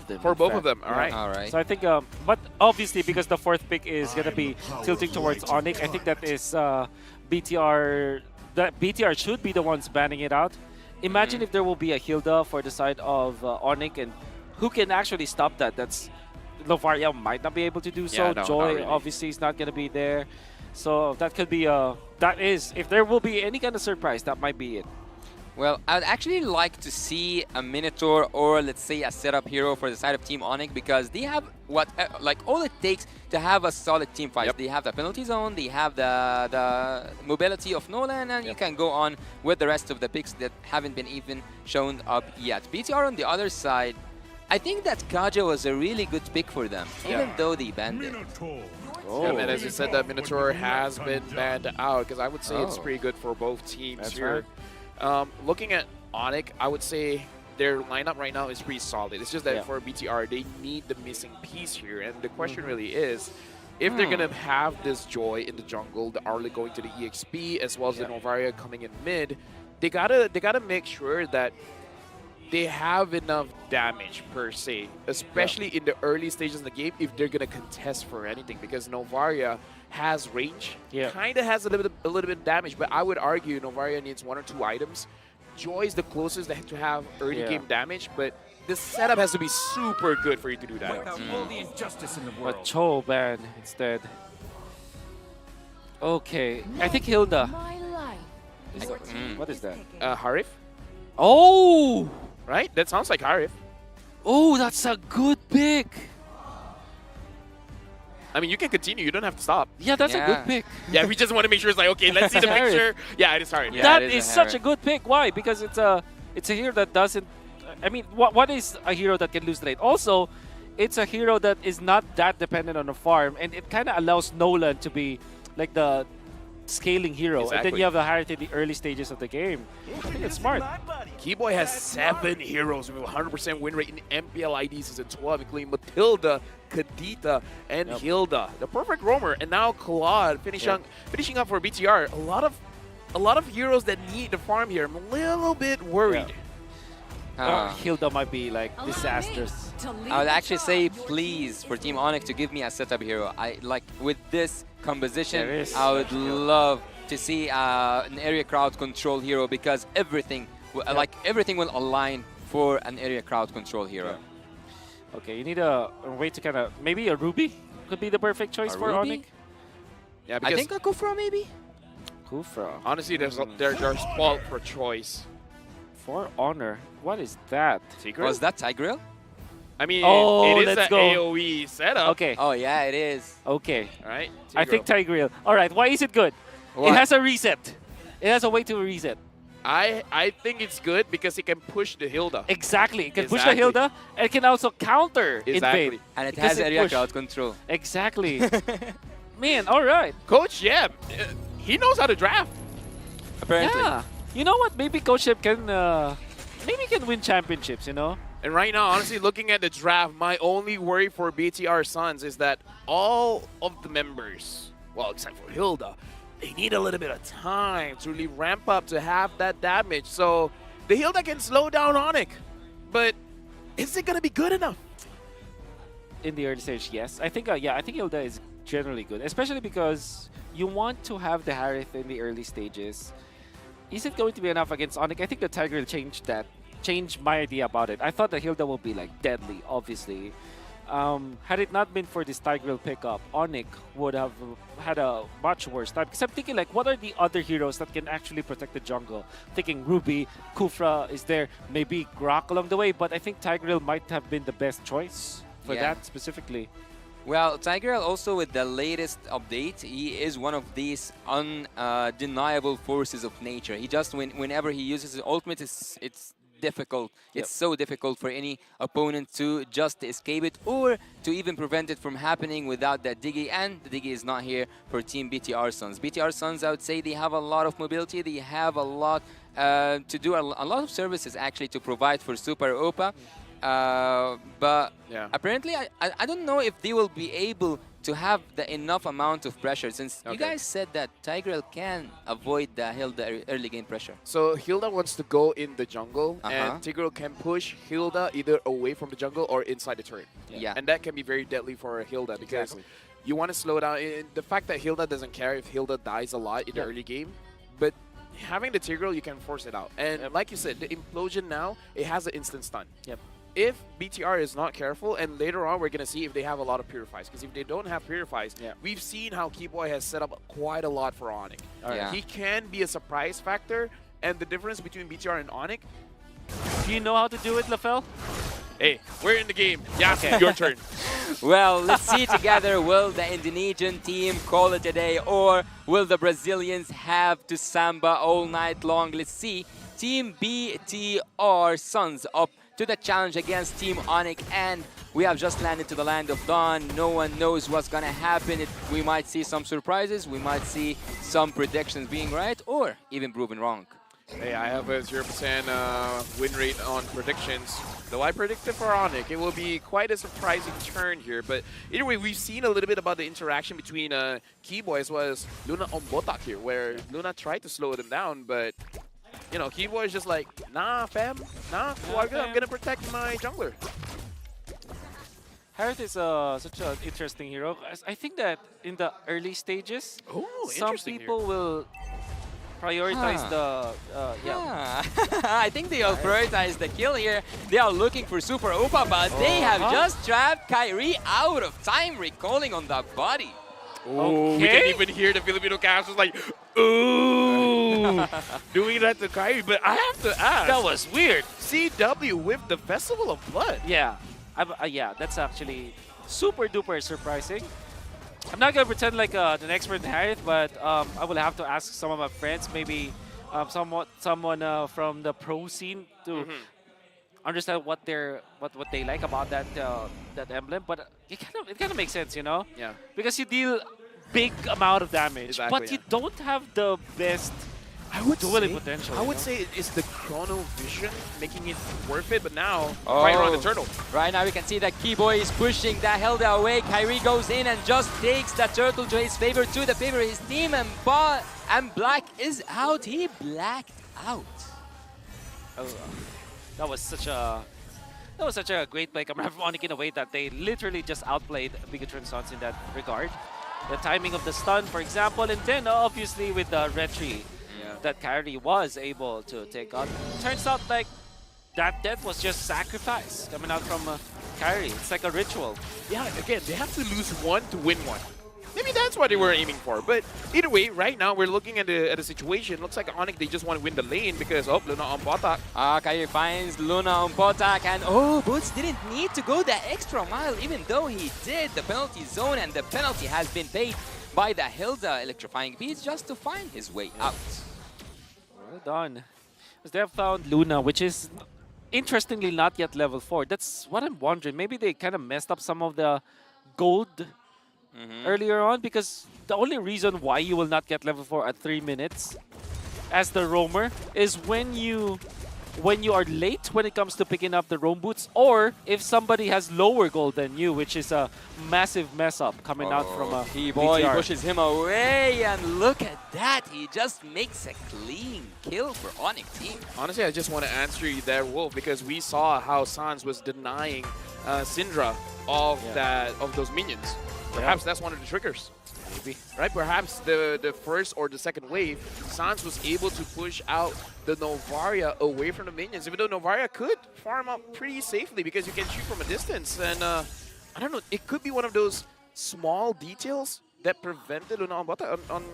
them. For both of them, all right. All right. So I think, but obviously because the fourth pick is gonna be tilting towards Onic, I think that is BTR. That BTR should be the ones banning it out. Imagine if there will be a Hilda for the side of Onic, and who can actually stop that? That's Novaria might not be able to do so. Yeah, no, Joy not really. obviously is not gonna be there. So that could be that is, if there will be any kind of surprise, that might be it. Well, I'd actually like to see a Minotaur or let's say a setup hero for the side of Team Onic, because they have what like all it takes to have a solid team fight. Yep. They have the penalty zone, they have the mobility of Nolan, and you can go on with the rest of the picks that haven't been even shown up yet. BTR on the other side, I think that Kaja was a really good pick for them, even though they banned it. And then as you said, that Minotaur has been banned out, because I would say it's pretty good for both teams That's here. Looking at Onic, I would say their lineup right now is pretty solid. It's just that for BTR, they need the missing piece here. And the question really is, if they're going to have this Joy in the jungle, the Arlie going to the EXP, as well as the Novaria coming in mid, they gotta make sure that they have enough damage per se, especially in the early stages of the game if they're going to contest for anything, because Novaria has range, kind of has a little bit of damage, but I would argue Novaria needs 1 or 2 items. Joy is the closest to have early game damage, but the setup has to be super good for you to do that. All the injustice in the world. But Cho ban instead. Okay, I think Hilda. What is that? Harif, Oh! right? That sounds like Harif. Oh, that's a good pick. I mean, you can continue. You don't have to stop. Yeah, that's a good pick. Yeah, we just want to make sure it's like, okay, let's see the Harif. picture. Yeah, it is Harif. Yeah, That it is is a such a Harif. good pick. Why? Because it's a hero that doesn't. I mean, what is a hero that can lose late? Also, it's a hero that is not that dependent on a farm, and it kind of allows Nolan to be like the scaling hero, and then you have the Harith in the early stages of the game. I think it's smart. Kiboy has 7 heroes with a 100% win rate in MPL ID season 12, including Matilda, Kadita, and Hilda. The perfect roamer, and now Claude finishing up for BTR. A lot of heroes that need the farm here. I'm a little bit worried. Hilda might be like disastrous. I would actually say, please, for Team Onic to give me a setup hero. I like with this composition. I would love to see an area crowd control hero, because everything, everything will align for an area crowd control hero. Okay, you need a way to kind of maybe a Ruby could be the perfect choice for Onic. Yeah, I think a Kufra maybe. Kufra. Honestly, there's fault for choice. For Honor, what is that? Was that Tigreal? I mean, Oh, it is let's an go. AoE setup. Okay. Oh yeah, it is. Okay. All right. I think Tigreal. All right. Why is it good? What? It has a reset. It has a way to reset. I think it's good because it can push the Hilda. Exactly. It can push the Hilda, and it can also counter invade. And it Because has area push. crowd control. Exactly. Man, all right. Coach, he knows how to draft. Apparently. Yeah. You know what? Maybe Coach Shep can win championships, you know? And right now, honestly, looking at the draft, my only worry for BTR Sons is that all of the members, well, except for Hilda, they need a little bit of time to really ramp up to have that damage. So the Hilda can slow down Onic, but is it going to be good enough? In the early stage, yes. I think, I think Hilda is generally good, especially because you want to have the Harith in the early stages. Is it going to be enough against Onic? I think the Tigreal changed my idea about it. I thought the Hilda will be like deadly, obviously. Had it not been for this Tigreal pickup, Onic would have had a much worse time. Because I'm thinking, like, what are the other heroes that can actually protect the jungle? Thinking Ruby, Kufra is there, maybe Grok along the way, but I think Tigreal might have been the best choice for that specifically. Well, Tigreal also with the latest update, he is one of these undeniable forces of nature. He just, whenever he uses his ultimate, it's difficult. It's so difficult for any opponent to just escape it or to even prevent it from happening without that Diggy. And the Diggy is not here for Team BTR Sons. BTR Sons, I would say they have a lot of mobility. They have a lot to do, a lot of services actually to provide for Super Opa. But Yeah. Apparently, I don't know if they will be able to have the enough amount of pressure, since you Okay. guys said that Tigreal can avoid the Hilda early game pressure. So Hilda wants to go in the jungle, Uh-huh. and Tigreal can push Hilda either away from the jungle or inside the turret. Yeah. And that can be very deadly for Hilda because Exactly. you want to slow down. The fact that Hilda doesn't care if Hilda dies a lot in the early game, but having the Tigreal, you can force it out. And like you said, the implosion now, it has an instant stun. Yep. If BTR is not careful, and later on we're going to see if they have a lot of purifies, because if they don't have purifies, we've seen how Kiboy has set up quite a lot for Onic. Yeah. He can be a surprise factor, and the difference between BTR and Onic, Do you know how to do it, LaFell? hey, we're in the game. Yeah, your turn. Well, let's see together, will the Indonesian team call it a day, or will the Brazilians have to samba all night long? Let's see. Team BTR Suns up to the challenge against Team Onic, and we have just landed to the land of dawn. No one knows what's gonna happen. We might see some surprises, we might see some predictions being right, or even proven wrong. Hey, I have a 0% win rate on predictions. Though I predicted for Onic, it will be quite a surprising turn here. But either way, we've seen a little bit about the interaction between Kiboy as well as Luna on Botak here, where Luna tried to slow them down, but you know, Kiboy is just like, nah, fam, nah, I'm gonna protect my jungler. Harith is such an interesting hero. I think that in the early stages, Oh, some interesting people will prioritize the I think they will prioritize the kill here. They are looking for Super Upa, but they have just trapped Kyrie out of time, recalling on the body. Oh, we can even hear the Filipino cast was like, ooh, doing that to Kyrie. But I have to ask, That was weird. CW with the Festival of Blood. Yeah, yeah, that's actually super duper surprising. I'm not gonna pretend like an expert in Harith, but I will have to ask some of my friends, maybe someone from the pro scene to understand what they like about that that emblem. But it kind of makes sense, you know? Yeah. Because you deal big amount of damage, Exactly, but you don't have the best dueling potential. I would say it's the chrono vision making it worth it, but now right around the turtle. Right now we can see that Kiboy is pushing the Hilda away. Kyrie goes in and just takes the turtle to his favor, to the favor of his team, and Black is out. He blacked out. That was such a great play coming from Onic in a way that they literally just outplayed Bigetron Sons in that regard. The timing of the stun, for example, and then obviously with the retry that Kyrie was able to take on. Turns out like that death was just sacrifice coming out from Kyrie. It's like a ritual. Yeah, again, they have to lose one to win one. Maybe that's what they were aiming for. But either way, right now we're looking at the situation. Looks like Onic, they just want to win the lane because, oh, Luna on Botak. Kyrie finds Luna on Botak, and Boots didn't need to go the extra mile, even though he did the penalty zone, and the penalty has been paid by the Hilda electrifying beats just to find his way out. Well done. Because they have found Luna, which is interestingly not yet level 4. That's what I'm wondering. Maybe they kind of messed up some of the gold earlier on, because the only reason why you will not get level 4 at 3 minutes as the roamer is when you are late when it comes to picking up the roam boots, or if somebody has lower gold than you, which is a massive mess up coming out from a Kiboy BTR. pushes him away, and look at that. He just makes a clean kill for Onic team. Honestly, I just want to answer you there, Wolf, because we saw how Sans was denying Syndra of those minions. Perhaps that's one of the triggers. Maybe. Right? Perhaps the first or the second wave, Sans was able to push out the Novaria away from the minions, even though Novaria could farm up pretty safely because you can shoot from a distance. And I don't know, it could be one of those small details that prevented Luna on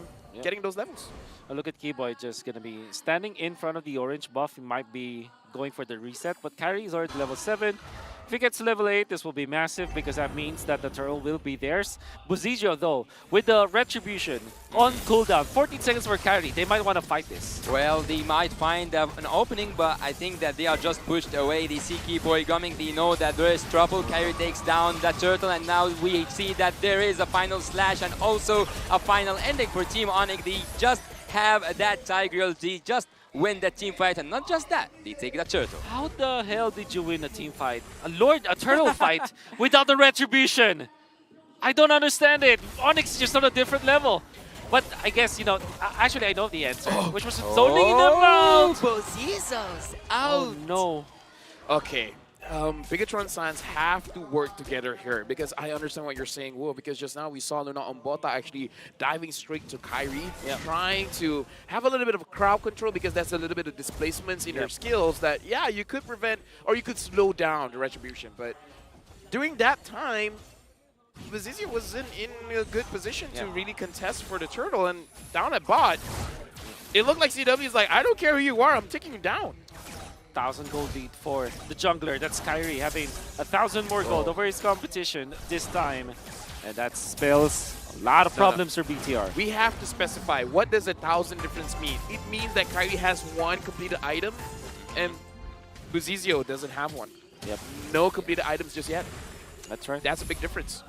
getting those levels. Look at Kiboy just going to be standing in front of the orange buff. He might be going for the reset, but Kyrie is already level 7. If he gets to level 8, this will be massive because that means that the turtle will be theirs. Buzizio, though, with the Retribution on cooldown, 14 seconds for Kyrie, they might want to fight this. Well, they might find an opening, but I think that they are just pushed away. They see Kiboy coming, they know that there is trouble. Kyrie takes down the turtle, and now we see that there is a final slash and also a final ending for Team Onic. They just have that Tigreal. They just win the team fight, and not just that, they take the turtle. How the hell did you win a team fight? A turtle fight without the retribution? I don't understand it. Onyx is just on a different level. But I guess, you know, actually I know the answer, which was zoning them out. Bozizos out. Oh no. Okay. Bigetron Science have to work together here because I understand what you're saying, Will, because just now we saw Luna Umbota actually diving straight to Kyrie, trying to have a little bit of crowd control because that's a little bit of displacements in your skills that, yeah, you could prevent or you could slow down the retribution. But during that time, Vizizia was in a good position to really contest for the turtle, and down at bot, it looked like CW is like, I don't care who you are, I'm taking you down. 1,000 gold lead for the jungler. That's Kyrie having 1,000 more gold over his competition this time. And that spells a lot of problems for BTR. We have to specify, what does 1,000 difference mean? It means that Kyrie has one completed item and Buzizio doesn't have one. Yep. No completed items just yet. That's right. That's a big difference.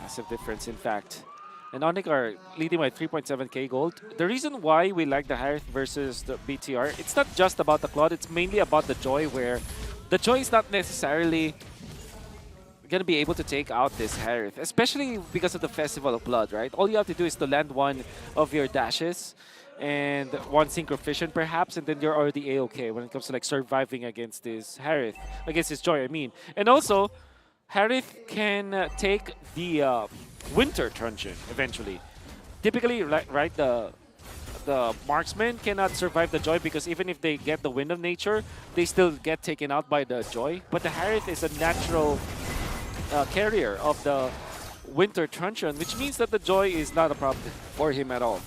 Massive difference, in fact. And Onic are leading by 3.7k gold. The reason why we like the Harith versus the BTR, it's not just about the Claude, it's mainly about the Joy, where the Joy is not necessarily going to be able to take out this Harith, especially because of the Festival of Blood, right? All you have to do is to land one of your dashes and one Synchrovision perhaps, and then you're already A-okay when it comes to like surviving against this Harith, against this Joy, I mean. And also, Harith can take the Winter Truncheon eventually. Typically, right, the marksman cannot survive the Joy because even if they get the Wind of Nature, they still get taken out by the Joy. But the Harith is a natural carrier of the Winter Truncheon, which means that the Joy is not a problem for him at all.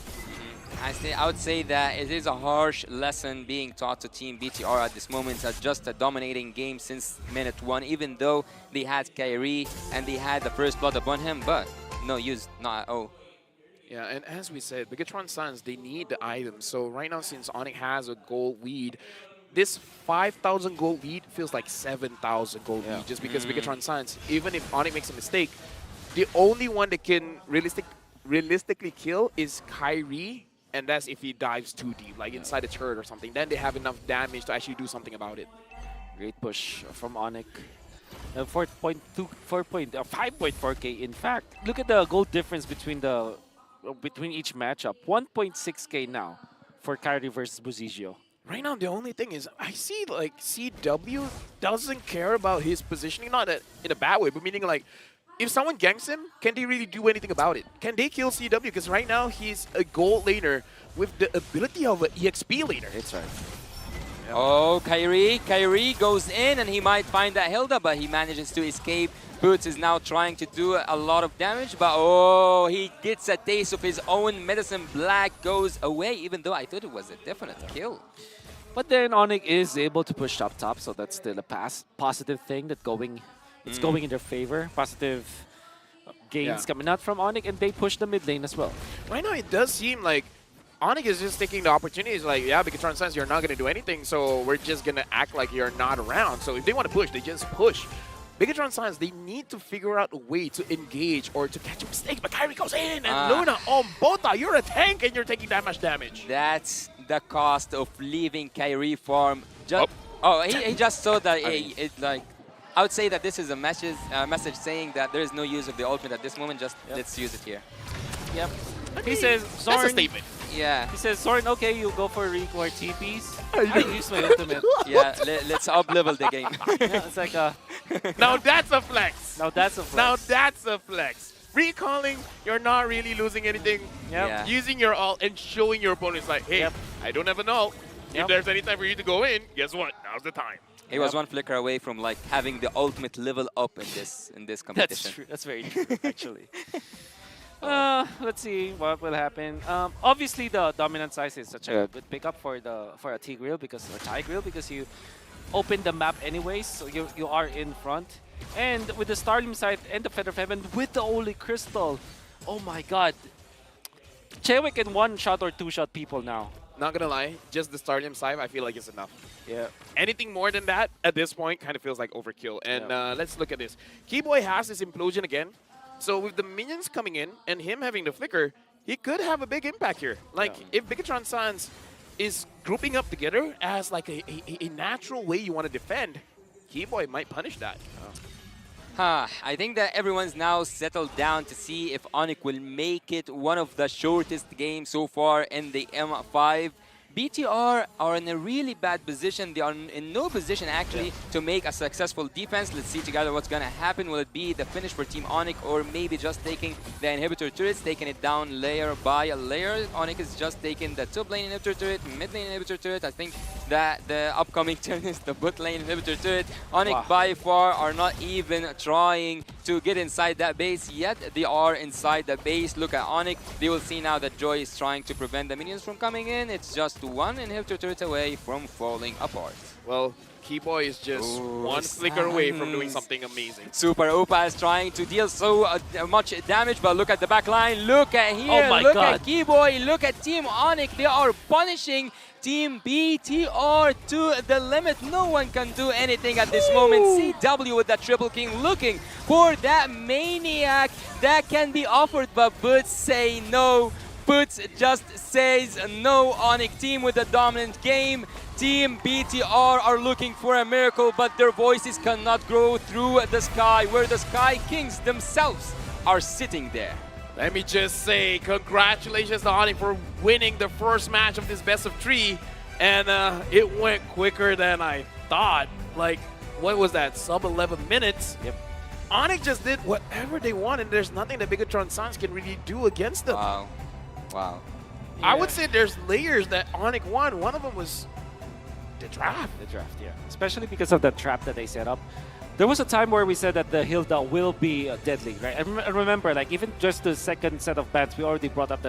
I would say that it is a harsh lesson being taught to Team BTR at this moment. It's just a dominating game since minute 1, even though they had Kyrie and they had the first blood upon him, but no use, not oh. Yeah, and as we said, Bigetron Suns, they need the items. So right now, since Onic has a gold lead, this 5,000 gold lead feels like 7,000 gold lead just because Bigetron Suns, even if Onic makes a mistake, the only one that can realistically kill is Kyrie, and that's if he dives too deep, like inside a turret or something. Then they have enough damage to actually do something about it. Great push from Onic. 5.4k in fact. Look at the gold difference between each matchup. 1.6k now for Kyrie versus Buzizio. Right now, the only thing is I see like CW doesn't care about his positioning, not in a bad way, but meaning like if someone ganks him, can they really do anything about it? Can they kill CW? Because right now he's a gold laner with the ability of an EXP laner. That's right. Oh, Kyrie goes in and he might find that Hilda, but he manages to escape. Boots is now trying to do a lot of damage, but oh, he gets a taste of his own medicine. Black goes away, even though I thought it was a definite kill. But then Onic is able to push top, so that's still a positive thing that's going in their favor. Positive gains coming out from Onic, and they push the mid lane as well. Right now, it does seem like Onic is just taking the opportunity. It's like, yeah, Bigetron Suns, you're not going to do anything, so we're just going to act like you're not around. So if they want to push, they just push. Bigetron Suns, they need to figure out a way to engage or to catch a mistake. But Kyrie goes in, and Luna, Bota, you're a tank, and you're taking that much damage. That's the cost of leaving Kyrie farm. He just saw that I would say that this is a message saying that there is no use of the ultimate at this moment. Just let's use it here. Yep. I mean, He says, Zorn. that's a statement. Yeah. He says, Zorn, okay, you go for recore TPs. I use my ultimate. Yeah. Let's up-level the game. Yeah, it's like Now that's a flex. now that's a flex. Now that's a flex. Recalling, you're not really losing anything. Yep. Yeah. Using your ult and showing your opponents like, hey, I don't have an ult. Yep. If there's any time for you to go in, guess what? Now's the time. He was one flicker away from like having the ultimate level up in this competition. That's true. That's very true, actually. Let's see what will happen. Obviously, the dominant size is such a good pickup for a Tigreal because you open the map anyways, so you are in front. And with the Starlim side and the Feather of Heaven with the Holy Crystal, oh my God, Chewik can one-shot or two-shot people now. Not gonna lie, just the Starlium Scythe, I feel like it's enough. Yeah. Anything more than that, at this point, kind of feels like overkill. And let's look at this. Kiboy has his Implosion again. So with the minions coming in and him having the flicker, he could have a big impact here. Like, if Bigetron Suns is grouping up together as like a natural way you want to defend, Kiboy might punish that. I think that everyone's now settled down to see if Onic will make it one of the shortest games so far in the M5. BTR are in a really bad position. They are in no position actually to make a successful defense. Let's see together what's gonna happen. Will it be the finish for Team Onic, or maybe just taking the inhibitor turrets, taking it down layer by layer? Onic is just taking the top lane inhibitor turret, mid lane inhibitor turret. I think that the upcoming turn is the bot lane inhibitor turret. Onic by far are not even trying to get inside that base yet. They are inside the base. Look at Onic. They will see now that Joy is trying to prevent the minions from coming in. It's just one inhibitor turret away from falling apart. Well, Kiboy is just one flicker away from doing something amazing. Super Opa is trying to deal so much damage, but look at the back line. Look at here. Oh my look God. at Kiboy. Look at Team Onic. They are punishing Team BTR to the limit. No one can do anything at this moment. CW with that triple king looking for that maniac that can be offered, but Boots say no. Boots just says no. Onic team with a dominant game. Team BTR are looking for a miracle, but their voices cannot grow through the sky, where the Sky Kings themselves are sitting there. Let me just say congratulations to Onic for winning the first match of this best of 3. And it went quicker than I thought. Like, what was that, sub 11 minutes? Yep. Onic just did whatever they wanted. There's nothing that Bigetron Sons can really do against them. Wow. Wow. I would say there's layers that Onic won. One of them was the draft. The draft, yeah. Especially because of the trap that they set up. There was a time where we said that the Hilda will be deadly, right? I remember, like, even just the second set of bans, we already brought up that